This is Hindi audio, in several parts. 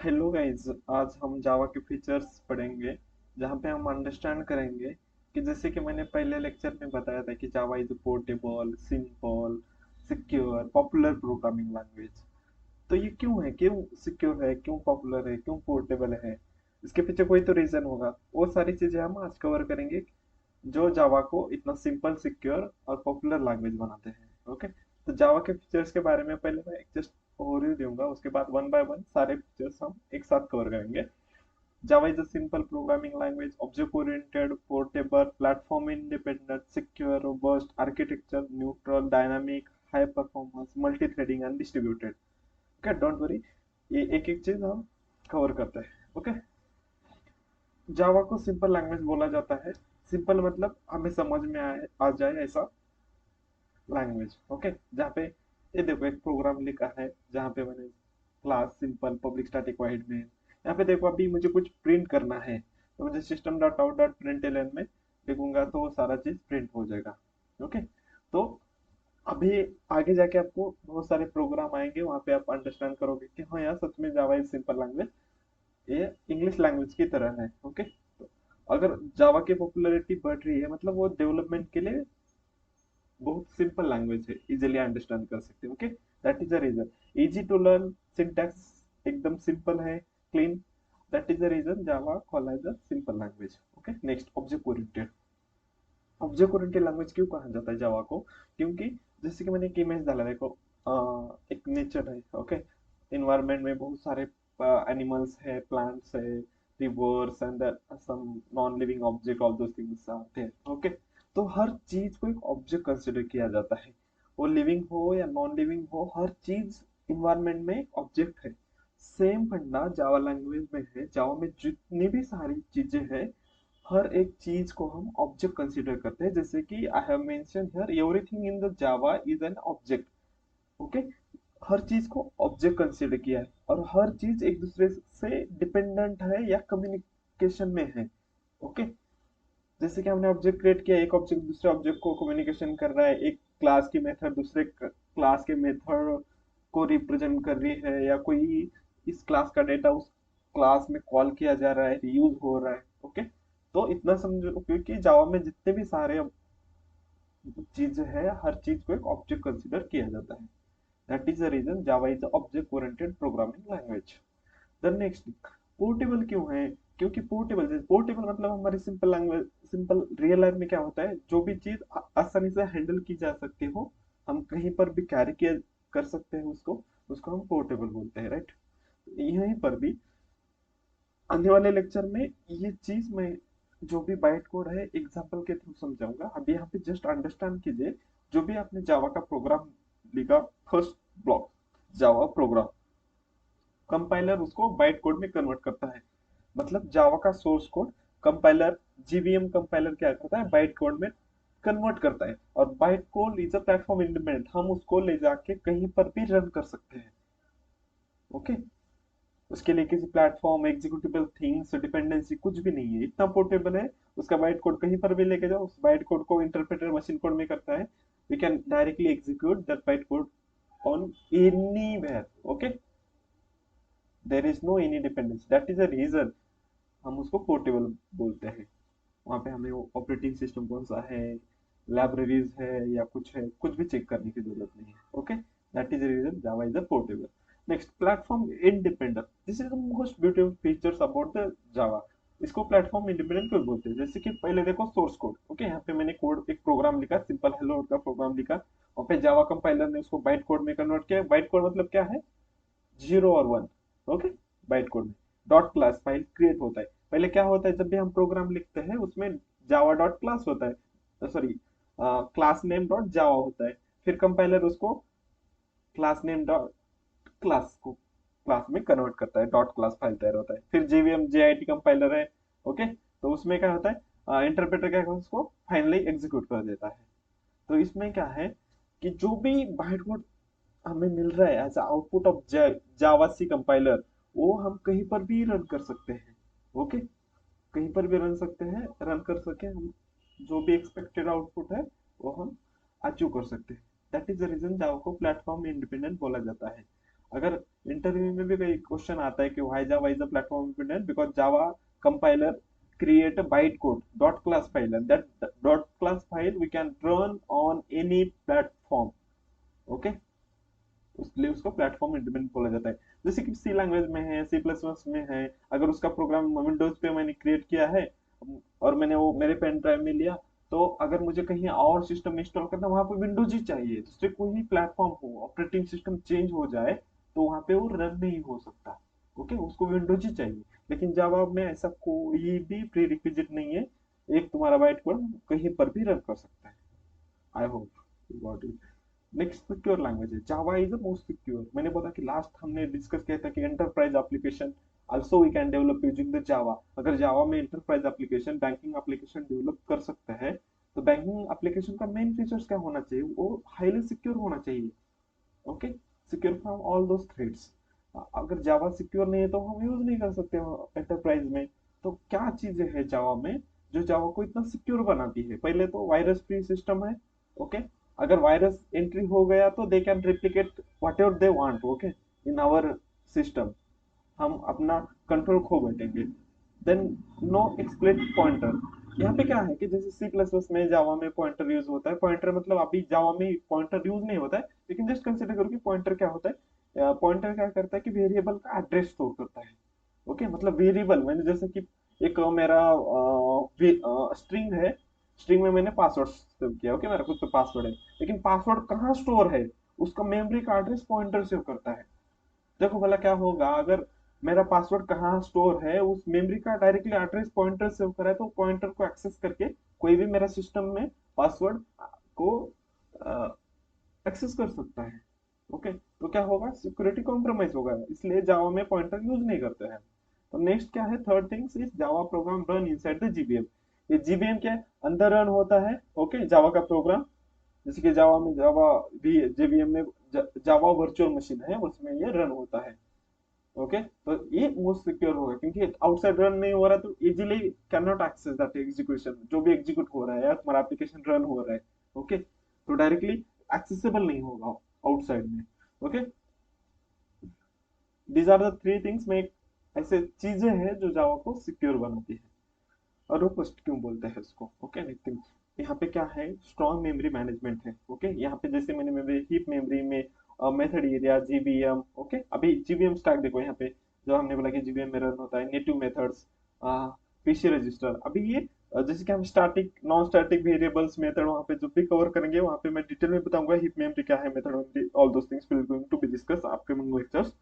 हेलो गाइस, आज हम जावा के फीचर्स पढ़ेंगे जहाँ पे हम अंडरस्टैंड करेंगे कि जैसे कि मैंने पहले लेक्चर में बताया था कि Java is portable, simple, secure, popular programming language. तो ये क्यों है, क्यों सिक्योर है, क्यों पॉपुलर है, क्यों पोर्टेबल है? इसके पीछे कोई तो रीजन होगा। वो सारी चीजें हम आज कवर करेंगे जो जावा को इतना सिंपल, सिक्योर और पॉपुलर लैंग्वेज बनाते हैं। ओके, तो जावा के फीचर्स के बारे में पहले मैं एक जस्ट ओवरव्यू दूंगा, उसके बाद वन बाय वन सारे फीचर्स हम एक साथ कवर करेंगे। जावा is a simple programming language, object oriented, portable, platform independent, secure, robust architecture, neutral, dynamic, high performance, multi threading and distributed. Okay, don't worry, ये एक एक चीज हम कवर करते हैं। ओके, जावा को सिंपल लैंग्वेज बोला जाता है। सिंपल मतलब हमें समझ में आए आ जाए ऐसा लैंग्वेज। ओके, जहाँ पे ये देखो एक प्रोग्राम लिखा है जहाँ पे मैंने class simple public static wide में, यहाँ पे देखो अभी मुझे कुछ प्रिंट करना है तो मुझे system dot out dot print LN में लिखूंगा तो वो सारा चीज प्रिंट हो जाएगा। ओके, तो अभी आगे जाके आपको बहुत सारे प्रोग्राम आएंगे, वहां पे आप अंडरस्टैंड करोगे कि हाँ यार सच में जावा इज सिंपल लैंग्वेज, ये इंग्लिश लैंग्वेज की तरह है। ओके, तो अगर जावा की पॉपुलैरिटी बढ़ रही है मतलब वो डेवलपमेंट के लिए बहुत सिंपल लैंग्वेज है, इजीली अंडरस्टैंड कर सकते हैं। Okay, that is the reason. Easy to learn, syntax एकदम सिंपल है, clean. That is the reason Java call as a simple language. Okay, next object oriented. Object oriented language क्यों कहा जाता है जावा को? क्योंकि जैसे कि मैंने एक इमेज डाला, देखो एक नेचर है। ओके, इन्वायरमेंट में बहुत सारे एनिमल्स है, प्लांट्स है, rivers and some non living object, all those things आते हैं। ओके, तो हर चीज को एक ऑब्जेक्ट कंसिडर किया जाता है, वो लिविंग हो या नॉन लिविंग हो, हर चीज इन्वायरमेंट में एक ऑब्जेक्ट है। सेम फंडा जावा लैंग्वेज में है। जावा में जितनी भी सारी चीजें हैं, हर एक चीज को हम ऑब्जेक्ट कंसीडर करते हैं। जैसे कि I have mention here everything in the Java is an object. Okay, हर चीज को ऑब्जेक्ट कंसीडर किया है और हर चीज एक दूसरे से डिपेंडेंट है या कम्युनिकेशन में है। ओके, जैसे कि हमने ऑब्जेक्ट क्रिएट किया, एक ऑब्जेक्ट दूसरे ऑब्जेक्ट को कम्युनिकेशन कर रहा है, एक क्लास की मेथड दूसरे क्लास के मेथड को रिप्रेजेंट कर रही है, या कोई इस क्लास का डेटा उस क्लास में कॉल किया जा रहा है, यूज हो रहा है। ओके, तो इतना समझो क्योंकि जावा में जितने भी सारे चीज है, हर चीज को एक ऑब्जेक्ट कंसिडर किया जाता है। That is the reason Java is object oriented programming language. The next, portable क्यों है? क्योंकि पोर्टेबल पोर्टेबल मतलब हमारी simple language, simple real life में क्या होता है, जो भी चीज आसानी से हैंडल की जा सकती हो, हम कहीं पर भी कैरी किया कर सकते हैं उसको, उसको हम पोर्टेबल बोलते हैं, राइट? यहीं पर भी आने वाले लेक्चर में ये चीज मैं जो भी बाइट कोड है एग्जांपल के थ्रू समझाऊंगा। अभी यहाँ पे जस्ट अंडरस्टैंड कीजिए, जो भी आपने जावा का प्रोग्राम लिखा, first block Java program, compiler उसको बाइट कोड में कन्वर्ट करता है। मतलब जावा का सोर्स कोड कंपाइलर, जीवीएम कंपाइलर क्या करता है, बाइट कोड में कन्वर्ट करता है। और byte code is a platform independent, हम उसको ले जाके कहीं पर भी रन कर सकते हैं। ओके, उसके लिए किसी प्लेटफॉर्म, एग्जीक्यूटिबल थिंग्स, डिपेंडेंसी कुछ भी नहीं है, इतना पोर्टेबल है। उसका बाइट कोड कहीं पर भी लेके जाओ, उस बाइट कोड को इंटरप्रेटर मशीन कोड में करता है, we can directly execute that byte code on anywhere. Okay, there is no any dependency, that is a reason हम उसको पोर्टेबल बोलते हैं। वहां पे हमें ऑपरेटिंग सिस्टम कौन सा है, लाइब्रेरीज है या कुछ है, कुछ भी चेक करने की जरूरत नहीं है। Okay, that is the reason Java is a portable. Next, platform independent, this is the most beautiful features about the Java. इसको प्लेटफॉर्म इंडिपेंडेंट क्यों बोलते हैं? जैसे कि पहले देखो सोर्स कोड। ओके, यहाँ पे मैंने कोड एक प्रोग्राम लिखा, सिंपल हेलो का प्रोग्राम लिखा, और फिर जावा कंपाइलर ने उसको बाइट कोड में कन्वर्ट किया। बाइट कोड मतलब क्या है, जीरो और वन। ओके, बाइट कोड में डॉट क्लास फाइल क्रिएट होता है। पहले क्या होता है, जब भी हम प्रोग्राम लिखते हैं उसमें जावा डॉट क्लास होता है, सॉरी क्लास नेम डॉट जावा होता है। फिर कंपाइलर उसको क्लास नेम डॉट क्लास को क्लास में कन्वर्ट करता है, डॉट क्लास फाइल तैयार होता है। फिर जेवीएम जेआईटी कंपाइलर है। ओके, तो उसमें क्या होता है, इंटरप्रेटर क्या है, उसको फाइनली एग्जीक्यूट कर देता है। तो इसमें क्या है कि जो भी बाइट कोड हमें मिल रहा है as output of Java C compiler, वो हम कहीं पर भी रन कर सकते हैं। ओके, कहीं पर भी रन सकते हैं, रन कर सके हम, जो भी एक्सपेक्टेड आउटपुट है वो हम अचीव कर सकते हैं। दैट इज द रीजन जावा को प्लेटफॉर्म इंडिपेंडेंट बोला जाता है। अगर इंटरव्यू में भी कोई क्वेश्चन आता है कि why Java is a platform independent, because Java compiler create a bytecode dot class file, and that dot class file we can run on any platform. Okay, इसलिए उसको प्लेटफॉर्म इंडिपेंडेंट बोला जाता है। जैसे कि सी लैंग्वेज में है, सी प्लस प्लस में है, अगर उसका प्रोग्राम विंडोज पे मैंने क्रिएट किया है और मैंने वो मेरे पेन ड्राइव में लिया, तो अगर मुझे कहीं और सिस्टम में इंस्टॉल करना, वहां पे विंडोज ही चाहिए। दूसरे कोई प्लेटफॉर्म हो, ऑपरेटिंग सिस्टम चेंज हो जाए तो वहां पे वो रन नहीं हो सकता। ओके, उसको विंडोज ही चाहिए। लेकिन जावा में ऐसा कोई भी प्री रिक्विजिट नहीं है, एक तुम्हारा बाइट कोड कहीं पर भी रन कर सकता है। I hope you got it. Next secure language है Java, is the most secure. मैंने बोला कि लास्ट हमने डिस्कस किया था कि enterprise application also we can develop using the Java. अगर जावा में enterprise application, banking application develop कर सकते हैं, तो बैंकिंग एप्लीकेशन का मेन फीचर्स क्या होना चाहिए, वो हाईली सिक्योर होना चाहिए। Okay, secure from all those threads. अगर जावा सिक्योर नहीं है तो हम यूज नहीं कर सकते एंटरप्राइज में। तो क्या चीजें है जावा में जो जावा को इतना सिक्योर बनाती है? पहले तो वायरस फ्री सिस्टम है। ओके, अगर वायरस एंट्री हो गया तो they can replicate whatever they want, okay, in our system. हम अपना कंट्रोल खो बैठेंगे। Then no explicit pointer. यहाँ पे क्या है कि जैसे सी प्लस प्लस में, जावा में पॉइंटर यूज होता है। पॉइंटर मतलब अभी जावा में पॉइंटर यूज नहीं होता है, लेकिन जस्ट कंसिडर करो कि पॉइंटर क्या होता है। पॉइंटर क्या करता है कि वेरिएबल का एड्रेस स्टोर करता है। ओके, मतलब वेरिएबल मैंने जैसे कि एक मेरा स्ट्रिंग है, स्ट्रिंग में मैंने पासवर्ड सेव किया। ओके, मेरा खुद का पासवर्ड है, लेकिन पासवर्ड कहाँ स्टोर है, उसका मेमोरी का एड्रेस पॉइंटर सेव करता है। देखो भला क्या होगा अगर मेरा पासवर्ड कहाँ स्टोर है, उस मेमोरी का डायरेक्टली एड्रेस पॉइंटर सेव करा है, तो पॉइंटर को एक्सेस करके कोई भी मेरा सिस्टम में पासवर्ड को एक्सेस कर सकता है। ओके, तो क्या होगा, सिक्योरिटी कॉम्प्रोमाइज होगा, इसलिए जावा में पॉइंटर यूज नहीं करते हैं। तो नेक्स्ट क्या है, third things is Java program run inside the JVM. ये जीवीएम क्या है, अंदर रन होता है। ओके, जावा का प्रोग्राम, जैसे कि जावा में जावा भी जेवीएम में जावा वर्चुअल मशीन है, उसमें ये रन होता है। ओके, तो ये मोस्ट सिक्योर होगा, क्योंकि आउटसाइड रन नहीं हो रहा तो easily can not access that execution. जो भी एग्जीक्यूट हो रहा है या तुम्हारा एप्लीकेशन रन हो रहा है, ओके, तो डायरेक्टली एक्सेसिबल नहीं होगा आउटसाइड में। Okay, these are the three things में, ऐसे चीजें हैं जो जावा को सिक्योर बनाती है। और रोबस्ट क्यों बोलते हैं इसको? ओके, नेक्स्ट थिंग, यहाँ पे क्या है, स्ट्रॉन्ग मेमोरी मैनेजमेंट है। ओके, यहाँ पे जैसे मैंने मेमोरी, हीप मेमोरी में मेथड एरिया, जीबीएम। ओके, अभी जीबीएम स्टैक देखो यहाँ पे, जो हमने बोला कि जीबीएम में रन होता है नेटिव मेथड्स, पीसी रजिस्टर। अभी ये जैसे कि हम static non static variables method वहाँ पे जो भी कवर करेंगे, वहाँ पे मैं डिटेल में बताऊंगा हीप मेमोरी क्या है, method memory, all those things will going to be discuss upcoming lectures.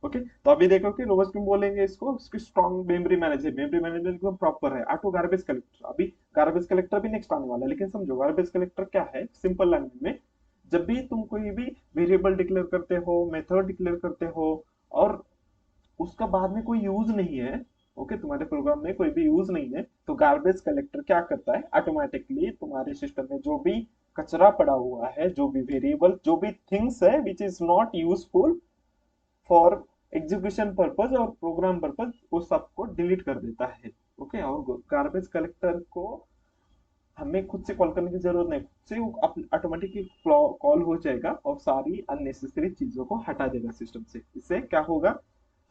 Okay, तो अभी देखो कि रोबस्ट क्यों बोलेंगे इसको, उसकी strong memory manager, memory management एकदम प्रॉपर है। ऑटो गार्बेज कलेक्टर, अभी गार्बेज कलेक्टर भी नेक्स्ट आने वाला है, लेकिन समझो गार्बेज कलेक्टर क्या है सिंपल लैंग्वेज में। जब भी तुम कोई भी वेरिएबल डिक्लेयर करते हो, मेथड डिक्लेयर करते हो, और उसका बाद में कोई यूज नहीं है, ओके, तुम्हारे प्रोग्राम में कोई भी यूज नहीं है, तो गार्बेज कलेक्टर क्या करता है, ऑटोमेटिकली तुम्हारे सिस्टम में जो भी कचरा पड़ा हुआ है, जो भी वेरिएबल, जो भी थिंग्स है which is not useful for execution purpose और प्रोग्राम पर्पज, वो सबको डिलीट कर देता है। ओके, और गार्बेज कलेक्टर को हमें खुद से कॉल करने की जरूरत नहीं, खुद से ऑटोमेटिकली कॉल हो जाएगा और सारी अननेसेसरी चीजों को हटा देगा सिस्टम से। इससे क्या होगा,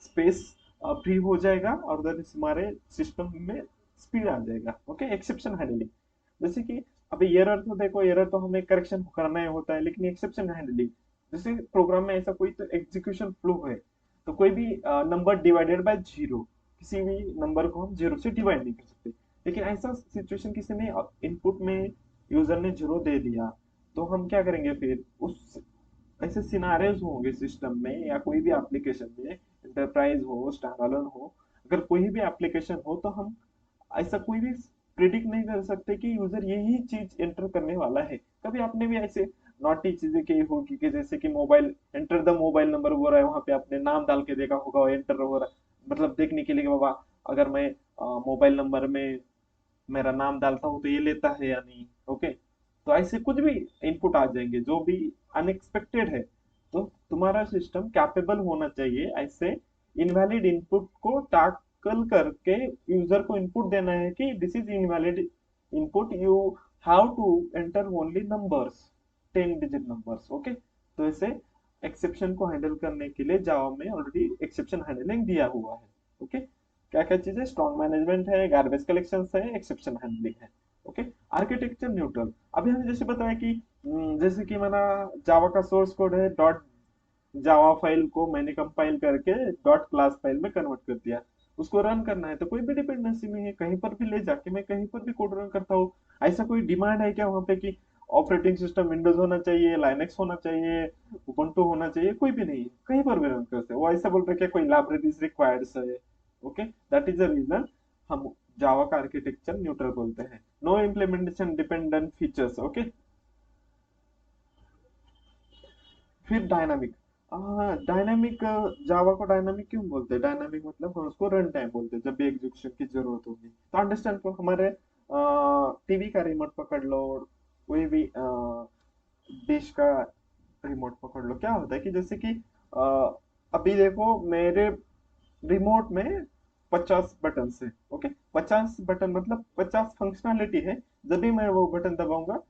स्पेस फ्री हो जाएगा और देन हमारे सिस्टम में स्पीड आ जाएगा। ओके, एक्सेप्शन हैंडलिंग, जैसे कि अभी एरर तो देखो, एरर तो हमें करेक्शन करना ही होता है, लेकिन एक्सेप्शन हैंडलिंग, जैसे प्रोग्राम में ऐसा कोई तो एग्जीक्यूशन फ्लो है, तो कोई भी नंबर डिवाइडेड बाय जीरो, किसी भी नंबर को हम जीरो से डिवाइड नहीं कर सकते। लेकिन ऐसा सिचुएशन किसी ने इनपुट में यूजर ने जीरो दे दिया, तो हम क्या करेंगे फिर, उस ऐसे सिनारियोज होंगे सिस्टम में या कोई भी एप्लीकेशन में, एंटरप्राइज हो, स्टैंडअलोन हो, अगर कोई भी एप्लीकेशन हो, तो हम ऐसा कोई भी प्रिडिक्ट नहीं कर सकते कि यूजर यही चीज एंटर करने वाला है। कभी आपने भी ऐसे नॉटी चीजें की होगी कि जैसे कि mobile, enter the mobile number हो रहा है, वहां पे आपने नाम डाल के देखा होगा, एंटर हो रहा है, मतलब देखने के लिए कि बाबा अगर मैं मोबाइल नंबर में मेरा नाम डालता हूँ तो ये लेता है या नहीं। ओके, तो ऐसे कुछ भी इनपुट आ जाएंगे जो भी अनएक्सपेक्टेड है। तो तुम्हारा सिस्टम कैपेबल होना चाहिए ऐसे इनवैलिड इनपुट को टैकल करके यूजर को इनपुट देना है कि this is invalid input, you have to enter only numbers, 10 digit numbers. Okay, तो ऐसे एक्सेप्शन को हैंडल करने के लिए जावा में ऑलरेडी एक्सेप्शन हैंडलिंग दिया हुआ है। ओके, क्या क्या चीजें, स्ट्रॉन्ग मैनेजमेंट है, गार्बेज कलेक्शन है, एक्सेप्शन हैंडलिंग है। ओके, आर्किटेक्चर न्यूट्रल, अभी हमने जैसे बताया कि जैसे कि मैंने जावा का सोर्स कोड है, डॉट जावा फाइल को मैंने कंपाइल करके डॉट क्लास फाइल में कन्वर्ट कर दिया, उसको रन करना है तो कोई भी डिपेंडेंसी नहीं है, कहीं पर भी ले जाके मैं कहीं पर भी कोड रन करता हूँ। ऐसा कोई डिमांड है क्या वहां पे कि ऑपरेटिंग सिस्टम विंडोज होना चाहिए, लाइनेक्स होना चाहिए, उबुंटू होना चाहिए? कोई भी नहीं है, कहीं पर भी रन करते हैं। वो ऐसा बोल रहे क्या कोई लाइब्रेरीज रिक्वायर्ड है? Okay, that is the reason हम जावा का आर्किटेक्चर न्यूट्रल बोलते हैं। No implementation dependent features. Okay, फिर डायनामिक। डायनामिक, जावा को डायनामिक क्यों बोलते हैं? डायनामिक मतलब हम उसको रन टाइम बोलते हैं, जब भी एग्जीक्यूशन की जरूरत होगी तो अंडरस्टैंड को हमारे टीवी का रिमोट पकड़ लो, कोई भी डिश का रिमोट पकड़ लो, क्या होता है कि जैसे कि अ, अभी देखो मेरे रिमोट में 50 बटन है। ओके, 50 बटन मतलब 50 फंक्शनैलिटी है। जब भी मैं वो बटन दबाऊंगा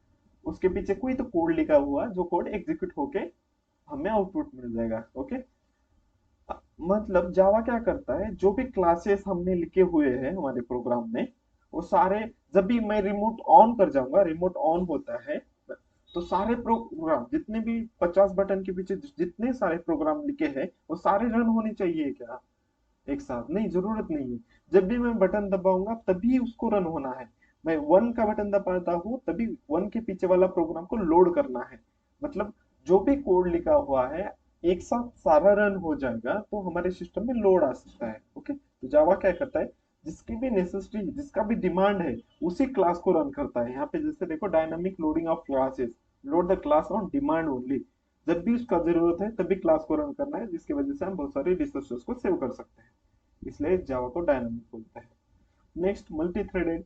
उसके पीछे कोई तो कोड लिखा हुआ, जो कोड एग्जीक्यूट होके हमें आउटपुट मिल जाएगा। ओके, मतलब जावा क्या करता है, जो भी क्लासेस हमने लिखे हुए हैं हमारे प्रोग्राम में, वो सारे, जब भी मैं रिमोट ऑन कर जाऊंगा, रिमोट ऑन होता है तो सारे प्रोग्राम जितने भी 50 बटन के पीछे जितने सारे प्रोग्राम लिखे हैं वो सारे रन होने चाहिए क्या एक साथ? नहीं, जरूरत नहीं है। जब भी मैं बटन दबाऊंगा तभी उसको रन होना है। मैं वन का बटन दबाता हूँ तभी वन के पीछे वाला प्रोग्राम को लोड करना है। मतलब जो भी कोड लिखा हुआ है एक साथ सारा रन हो जाएगा तो हमारे सिस्टम में लोड आ सकता है। ओके, तो जावा क्या करता है, जिसकी भी नेसेसिटी, जिसका भी डिमांड है, उसी क्लास को रन करता है। यहाँ पे जैसे देखो, dynamic loading of classes, load the class on demand only. जब भी उसका जरूरत है तभी क्लास को रन करना है, जिसकी वजह से हम बहुत सारी रिसोर्सेज को सेव कर सकते हैं। इसलिए जावा को डायनामिक बोलते हैं। Next, multi threaded.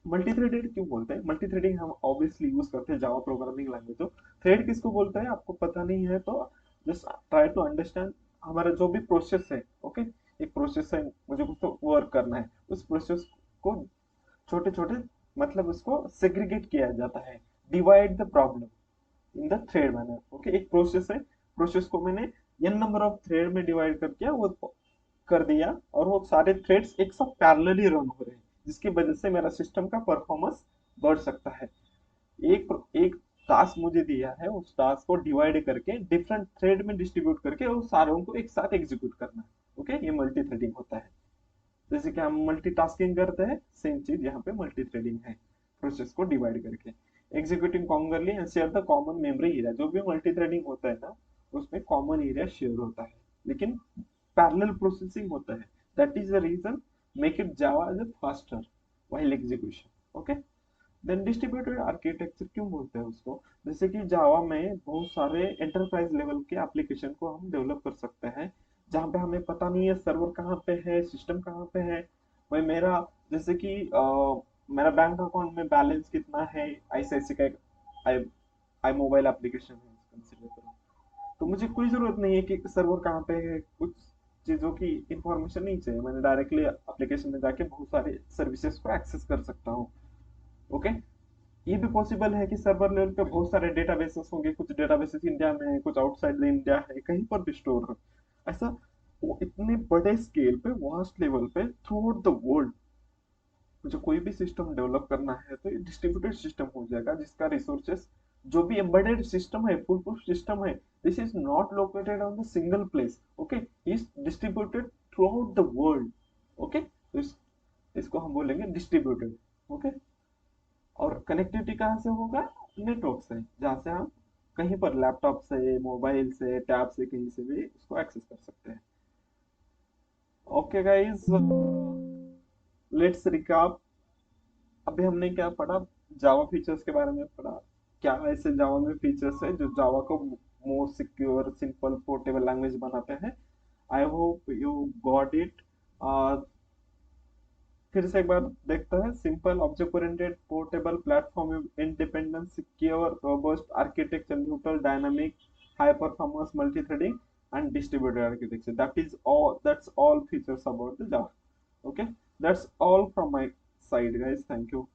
Multi threaded क्यों बोलते हैं? मल्टी थ्रेडिंग हम ऑब्वियसली यूज करते हैं जावा प्रोग्रामिंग लैंग्वेज। तो थ्रेड किसको बोलते हैं आपको पता नहीं है तो जस्ट ट्राई टू अंडरस्टैंड। हमारा जो भी प्रोसेस है, ओके, एक प्रोसेस है, मुझे कुछ तो वर्क करना है, उस प्रोसेस को छोटे छोटे, मतलब उसको सेग्रीगेट किया जाता है। Divide the problem in the thread manner. Okay, एक प्रोसेस है, प्रोसेस को मैंने n नंबर ऑफ थ्रेड में डिवाइड करके वो कर दिया, और वो सारे थ्रेड्स एक साथ पैरेलली रन हो रहे हैं, जिसकी वजह से मेरा सिस्टम का परफॉर्मेंस बढ़ सकता है। एक एक टास्क मुझे दिया है, उस टास्क को डिवाइड करके डिफरेंट थ्रेड में डिस्ट्रीब्यूट करके उस सारों को एक साथ एग्जीक्यूट करना है। ओके, ये मल्टी थ्रेडिंग होता है। जैसे कि हम मल्टीटास्किंग करते हैं, सेम चीज यहाँ पे मल्टी थ्रेडिंग है, प्रोसेस को डिवाइड करके। Executing concurrently and share the common memory area. जो भी मल्टी थ्रेडिंग होता है ना, उसमें कॉमन एरिया शेयर होता है, लेकिन पैरेलल प्रोसेसिंग होता है। That is the reason make it Java as a faster while execution. Okay, then distributed architecture क्यों बोलते हैं उसको? जैसे कि जावा में बहुत सारे एंटरप्राइज लेवल के एप्लीकेशन को हम डेवलप कर सकते हैं, जहाँ पे हमें पता नहीं है सर्वर कहाँ पे है, सिस्टम कहाँ पे है। भाई मेरा, जैसे कि मेरा बैंक अकाउंट में बैलेंस कितना है, आईसीआईसी का एक आई आई मोबाइल एप्लीकेशन है कंसिडर करो, तो मुझे कोई जरूरत नहीं है कि सर्वर कहाँ पे है, कुछ चीजों की इंफॉर्मेशन नहीं चाहिए, मैंने डायरेक्टली एप्लीकेशन में जाके बहुत सारे सर्विसेज को एक्सेस कर सकता हूँ। ओके, ये भी पॉसिबल है कि सर्वर लेवल पे बहुत सारे डेटाबेसेस होंगे, कुछ डेटाबेसेस इंडिया में है, कुछ आउटसाइड इंडिया है, कहीं पर भी स्टोर हो। ऐसा वो इतने बड़े स्केल पे, वास्ट लेवल पे, थ्रू आउट द वर्ल्ड मुझे कोई भी सिस्टम डेवलप करना है तो ये डिस्ट्रीब्यूटेड सिस्टम हो जाएगा, जिसका रिसोर्सेस, जो भी एम्बेडेड सिस्टम है, फुल प्रूफ सिस्टम है, this is not located on the single place. Okay, is distributed through out the world. Okay, तो इसको हम बोलेंगे डिस्ट्रीब्यूटेड। ओके, और कनेक्टिविटी कहाँ से होगा? नेटवर्क से, जहाँ से हम कहीं पर लैपटॉप से, मोबाइल से, टैब से, कहीं से भी इसको एक्सेस कर सकते हैं। Okay guys, let's recap. अभी हमने क्या पढ़ा? जावा फीचर्स के बारे में पढ़ा। क्या ऐसे जावा में फीचर्स है जो जावा को more secure, simple, portable language बनाते हैं। आई होप यू गॉट इट। फिर से एक बार देखते हैं। Simple, object oriented, portable, platform independent, secure, robust, architecture neutral, dynamic, high performance, multi threading and distributed architecture. That's all features about the Java. Okay, that's all from my side, guys. Thank you.